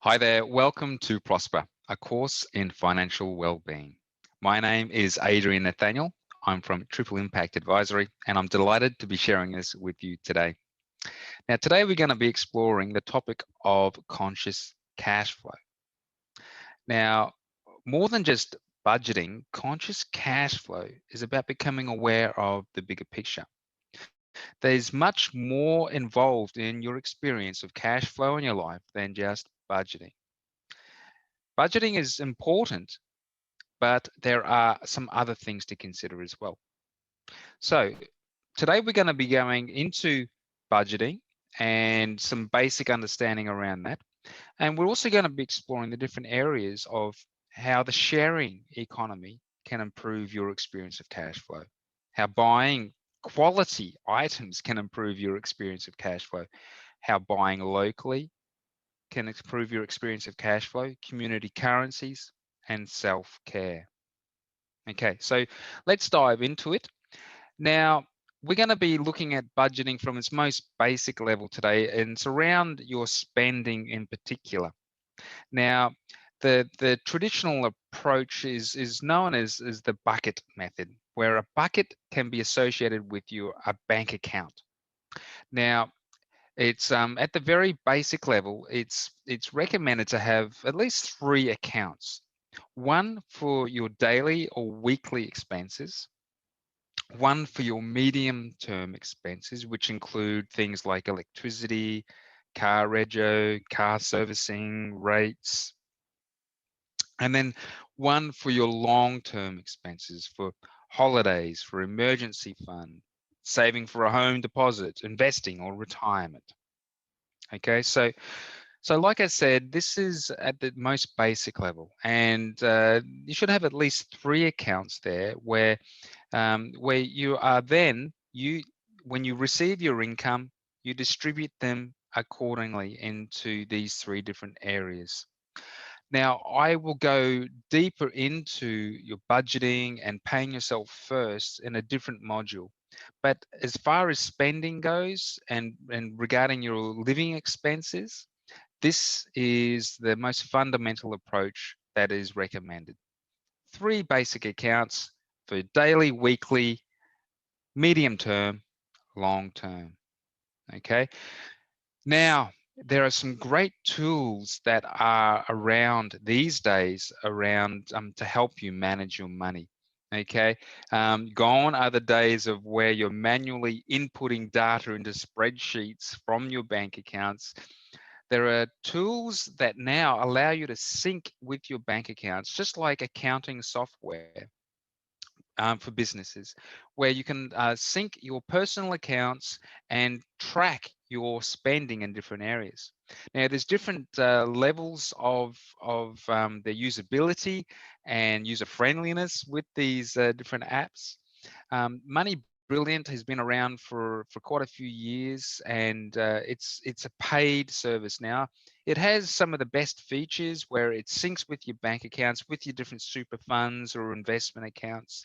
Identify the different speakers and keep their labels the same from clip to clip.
Speaker 1: Hi there, welcome to Prosper, a course in financial well-being. My name is Adrian Nathaniel. I'm from Triple Impact Advisory, and I'm delighted to be sharing this with you today. Now, today we're going to be exploring the topic of conscious cash flow. Now, more than just budgeting, conscious cash flow is about becoming aware of the bigger picture. There's much more involved in your experience of cash flow in your life than just budgeting. Budgeting is important, but there are some other things to consider as well. So today we're going to be going into budgeting and some basic understanding around that. And we're also going to be exploring the different areas of how the sharing economy can improve your experience of cash flow, how buying quality items can improve your experience of cash flow, how buying locally can improve your experience of cash flow, community currencies, and self-care. Okay, so let's dive into it. Now, we're going to be looking at budgeting from its most basic level today, and it's around your spending in particular. Now, the traditional approach is known as the bucket method, where a bucket can be associated with a bank account. Now, it's at the very basic level, it's recommended to have at least three accounts. One for your daily or weekly expenses, one for your medium-term expenses, which include things like electricity, car rego, car servicing, rates, and then one for your long-term expenses, for holidays, for emergency fund, saving for a home deposit, investing or retirement. Okay, so like I said, this is at the most basic level, and you should have at least three accounts there where you are then when you receive your income, you distribute them accordingly into these three different areas. Now, I will go deeper into your budgeting and paying yourself first in a different module. But as far as spending goes and regarding your living expenses, this is the most fundamental approach that is recommended. Three basic accounts for daily, weekly, medium term, long term. Okay. Now, there are some great tools that are around these days around to help you manage your money. Okay, gone are the days of where you're manually inputting data into spreadsheets from your bank accounts. There are tools that now allow you to sync with your bank accounts, just like accounting software for businesses, where you can sync your personal accounts and track your spending in different areas. Now, there's different levels of the usability and user friendliness with these different apps. Money Brilliant has been around for quite a few years, and it's a paid service now. It has some of the best features where it syncs with your bank accounts, with your different super funds or investment accounts,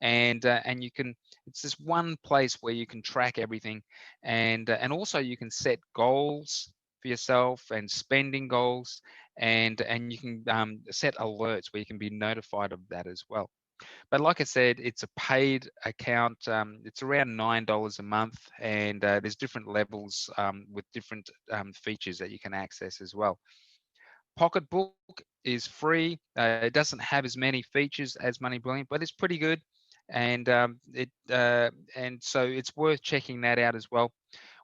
Speaker 1: and you can. It's this one place where you can track everything, and also you can set goals for yourself and spending goals, and you can set alerts where you can be notified of that as well. But like I said, it's a paid account. It's around $9 a month, and there's different levels with different features that you can access as well. Pocketbook is free. It doesn't have as many features as Money Brilliant, but it's pretty good, and so it's worth checking that out as well.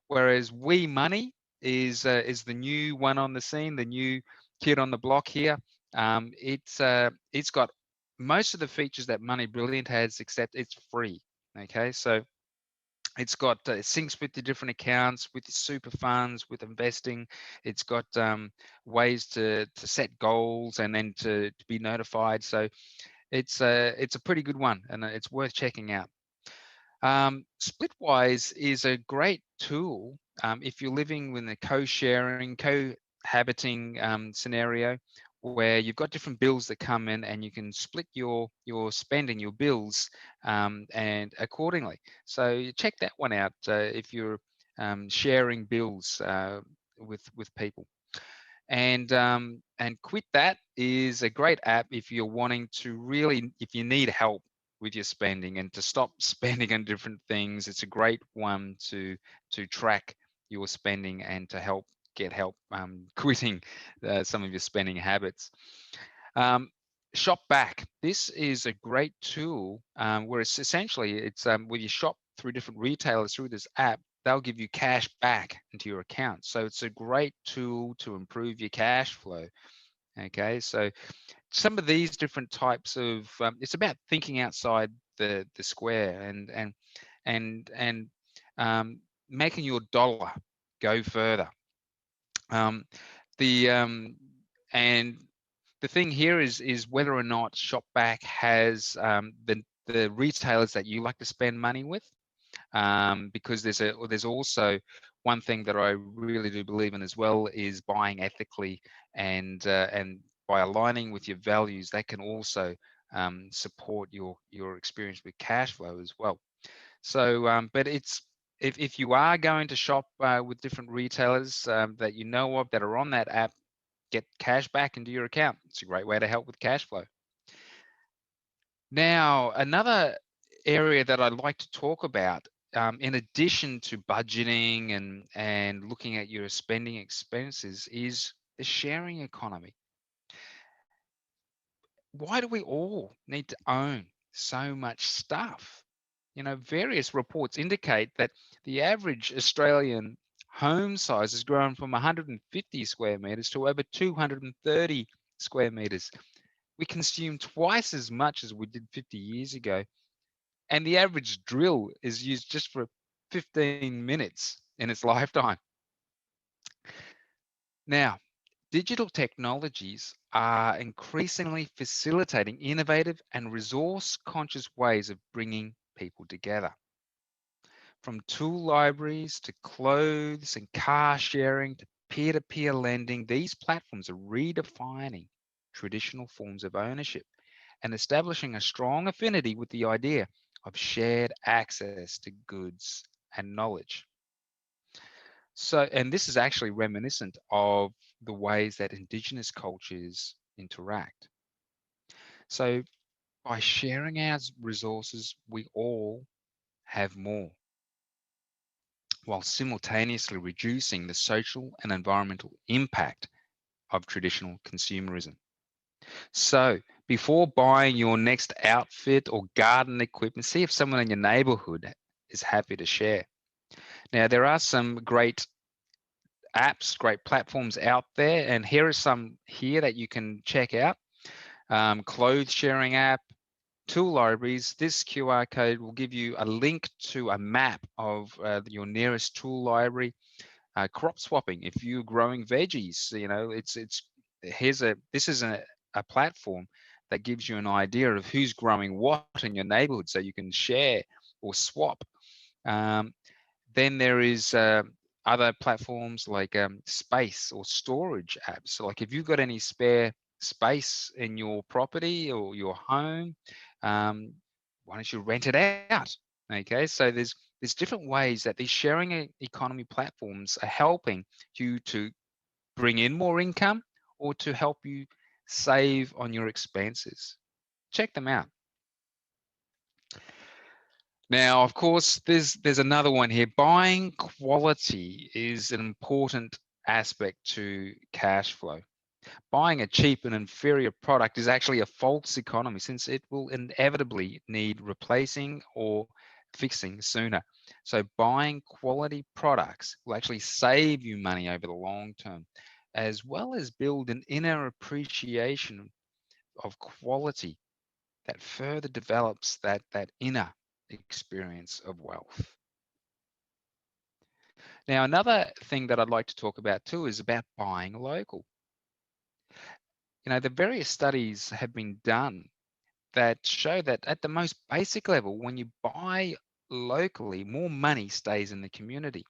Speaker 1: Whereas We Money is the new one on the scene, the new kid on the block here. It's got most of the features that Money Brilliant has, except it's free. Okay, so it's got it syncs with the different accounts, with the super funds, with investing. It's got ways to set goals and then to be notified. So it's a pretty good one, and it's worth checking out. Splitwise is a great tool if you're living in a co-sharing, cohabiting scenario where you've got different bills that come in and you can split your spending, your bills, and accordingly. So check that one out if you're sharing bills with people. And Quit That is a great app if you're wanting to really, if you need help with your spending and to stop spending on different things. It's a great one to track your spending and to get help quitting some of your spending habits. Um, Shop Back. This is a great tool where it's essentially where you shop through different retailers through this app. They'll give you cash back into your account. So it's a great tool to improve your cash flow. Okay, so some of these different types of it's about thinking outside the square and making your dollar go further. Um, the and the thing here is whether or not Shopback has the retailers that you like to spend money with, because there's also one thing that I really do believe in as well is buying ethically, and by aligning with your values, that can also support your experience with cash flow as well. So, but it's if you are going to shop with different retailers that you know of that are on that app, get cash back into your account. It's a great way to help with cash flow. Now, another area that I'd like to talk about, in addition to budgeting and looking at your spending expenses, is the sharing economy. Why do we all need to own so much stuff? You know, various reports indicate that the average Australian home size has grown from 150 square meters to over 230 square meters. We consume twice as much as we did 50 years ago, and the average drill is used just for 15 minutes in its lifetime. Now, digital technologies are increasingly facilitating innovative and resource conscious ways of bringing people together. From tool libraries to clothes and car sharing to peer to peer lending, these platforms are redefining traditional forms of ownership and establishing a strong affinity with the idea of shared access to goods and knowledge. So, and this is actually reminiscent of the ways that Indigenous cultures interact. So, by sharing our resources, we all have more, while simultaneously reducing the social and environmental impact of traditional consumerism. So, before buying your next outfit or garden equipment, see if someone in your neighborhood is happy to share. Now, there are some great apps, great platforms out there, and here are some here that you can check out. Clothes sharing app, tool libraries. This QR code will give you a link to a map of your nearest tool library. Crop swapping, if you're growing veggies, you know, this is a platform that gives you an idea of who's growing what in your neighborhood so you can share or swap. Um, then there is other platforms like space or storage apps. So like if you've got any spare space in your property or your home, um, why don't you rent it out? Okay, so there's different ways that these sharing economy platforms are helping you to bring in more income or to help you save on your expenses. Check them out. Now, of course, there's another one here. Buying quality is an important aspect to cash flow. Buying a cheap and inferior product is actually a false economy since it will inevitably need replacing or fixing sooner. So buying quality products will actually save you money over the long term, as well as build an inner appreciation of quality that further develops that inner experience of wealth. Now, another thing that I'd like to talk about too is about buying local. You know, the various studies have been done that show that at the most basic level, when you buy locally, more money stays in the community.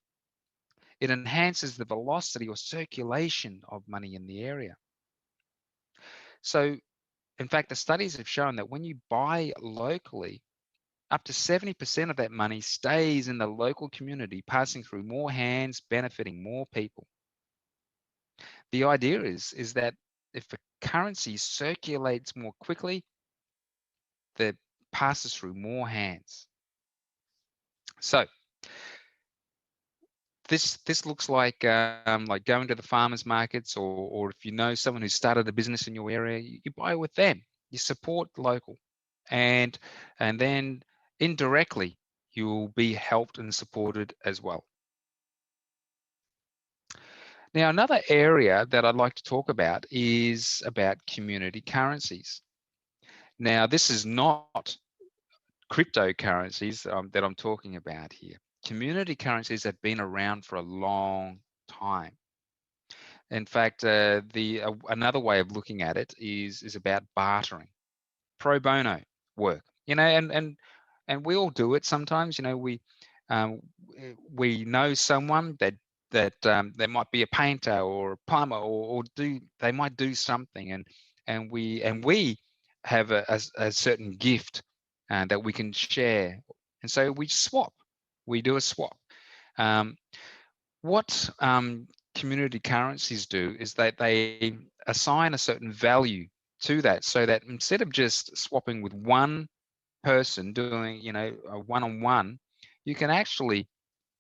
Speaker 1: It enhances the velocity or circulation of money in the area. So, in fact, the studies have shown that when you buy locally, up to 70% of that money stays in the local community, passing through more hands, benefiting more people. The idea is that if a currency circulates more quickly, that passes through more hands. So this looks like going to the farmers markets, or if you know someone who started a business in your area, you buy with them. You support local, and then indirectly you'll be helped and supported as well. Now, another area that I'd like to talk about is about community currencies. Now, this is not cryptocurrencies that I'm talking about here. Community currencies have been around for a long time. In fact, the another way of looking at it is about bartering, pro bono work. And we all do it sometimes. Um, we know someone that might be a painter or a plumber, or they might do something, and we have a certain gift that we can share, and so we swap. We do a swap. Um, what community currencies do is that they assign a certain value to that, so that instead of just swapping with one person doing, a one-on-one, you can actually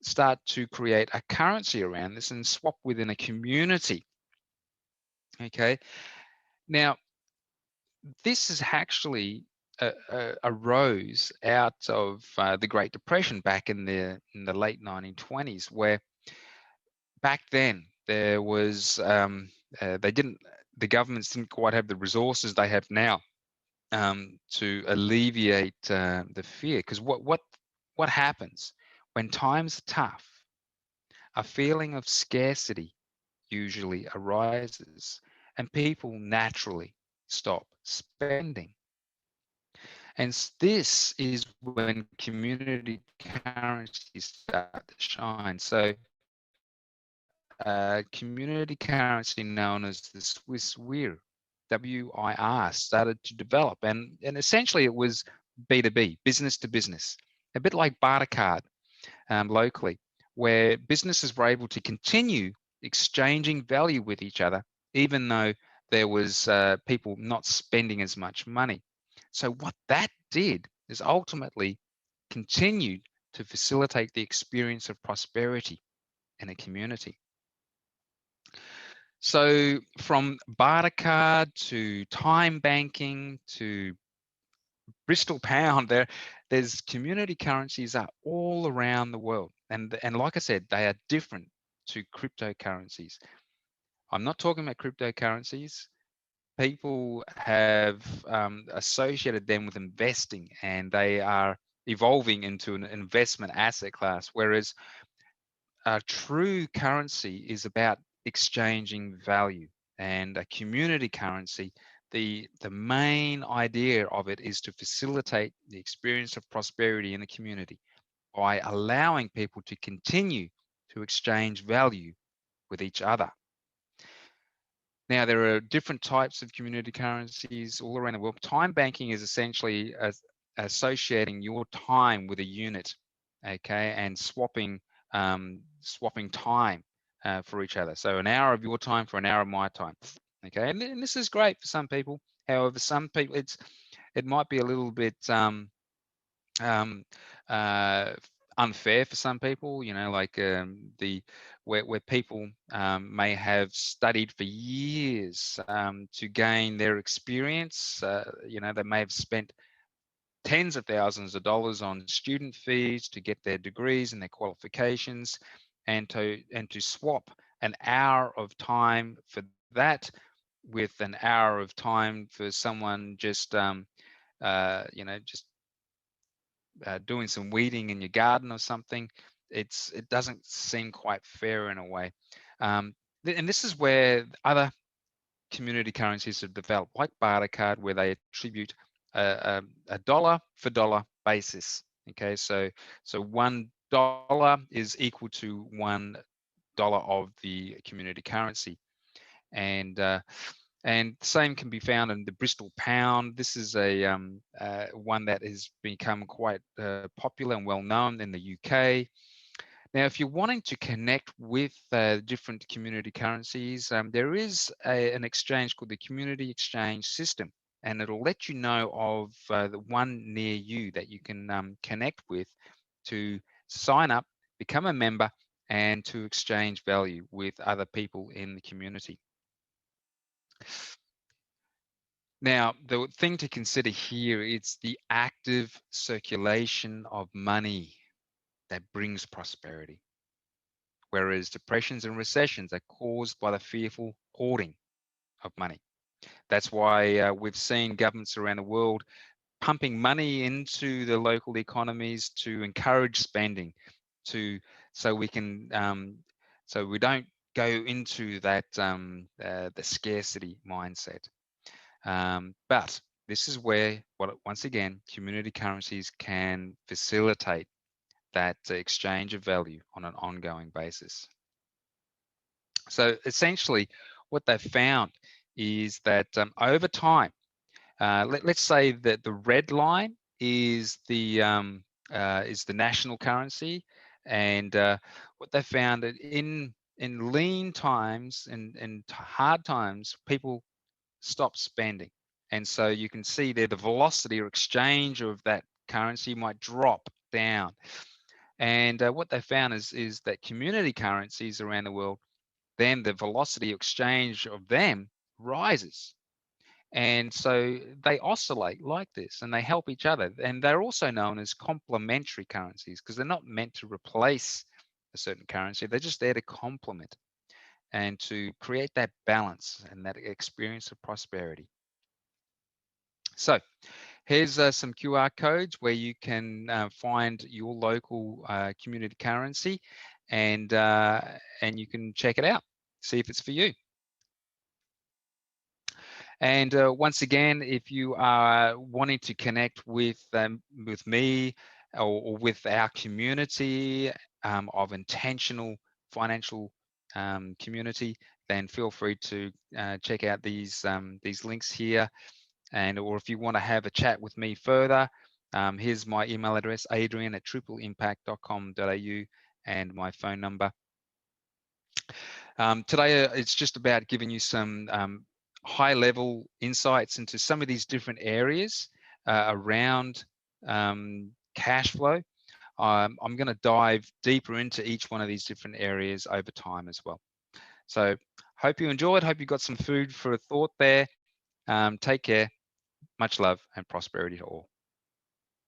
Speaker 1: start to create a currency around this and swap within a community. Okay. Now, this is actually arose out of the Great Depression back in the late 1920s, where back then there was they didn't the governments didn't quite have the resources they have now to alleviate the fear. Because what happens when times are tough? A feeling of scarcity usually arises, and people naturally stop spending. And this is when community currencies start to shine. So community currency known as the Swiss WIR started to develop, and essentially it was B2B, business to business, a bit like Bartercard locally, where businesses were able to continue exchanging value with each other, even though there was people not spending as much money. So what that did is ultimately continued to facilitate the experience of prosperity in a community. So from Bartercard to time banking to Bristol pound, there's community currencies are all around the world, and like I said, they are different to cryptocurrencies. I'm not talking about cryptocurrencies. People have associated them with investing, and they are evolving into an investment asset class, whereas a true currency is about exchanging value, and a community currency, the main idea of it is to facilitate the experience of prosperity in a community by allowing people to continue to exchange value with each other. Now, there are different types of community currencies all around the world. Time banking is essentially associating your time with a unit, okay, and swapping time for each other. So an hour of your time for an hour of my time, okay. And this is great for some people. However, some people it might be a little bit um, uh, unfair for some people, like the where people may have studied for years to gain their experience. They may have spent tens of thousands of dollars on student fees to get their degrees and their qualifications, and to swap an hour of time for that with an hour of time for someone just doing some weeding in your garden or something. It doesn't seem quite fair in a way. And this is where other community currencies have developed, like Bartercard, where they attribute a dollar for dollar basis. Okay, so $1 is equal to $1 of the community currency, and the same can be found in the Bristol pound. This is one that has become quite popular and well known in the UK. Now, if you're wanting to connect with different community currencies, there is an exchange called the Community Exchange System, and it'll let you know of the one near you that you can connect with to sign up, become a member, and to exchange value with other people in the community. Now, the thing to consider here is the active circulation of money that brings prosperity, whereas depressions and recessions are caused by the fearful hoarding of money. That's why we've seen governments around the world pumping money into the local economies to encourage spending, to so we can so we don't go into that the scarcity mindset. But this is where, once again, community currencies can facilitate that exchange of value on an ongoing basis. So essentially, what they've found is that over time, let's say that the red line is the national currency, and what they found that in lean times and hard times, people stop spending, and so you can see there the velocity or exchange of that currency might drop down. And what they found is that community currencies around the world, then the velocity exchange of them rises. And so they oscillate like this and they help each other. And they're also known as complementary currencies because they're not meant to replace a certain currency. They're just there to complement and to create that balance and that experience of prosperity. So here's some QR codes where you can find your local community currency, and you can check it out, see if it's for you. And once again, if you are wanting to connect with me or with our community of intentional financial community, then feel free to check out these links here. And or if you want to have a chat with me further, here's my email address, adrian@tripleimpact.com.au, and my phone number. Today, it's just about giving you some high-level insights into some of these different areas around cash flow. I'm going to dive deeper into each one of these different areas over time as well. So hope you enjoyed. Hope you got some food for thought there. Take care. Much love and prosperity to all.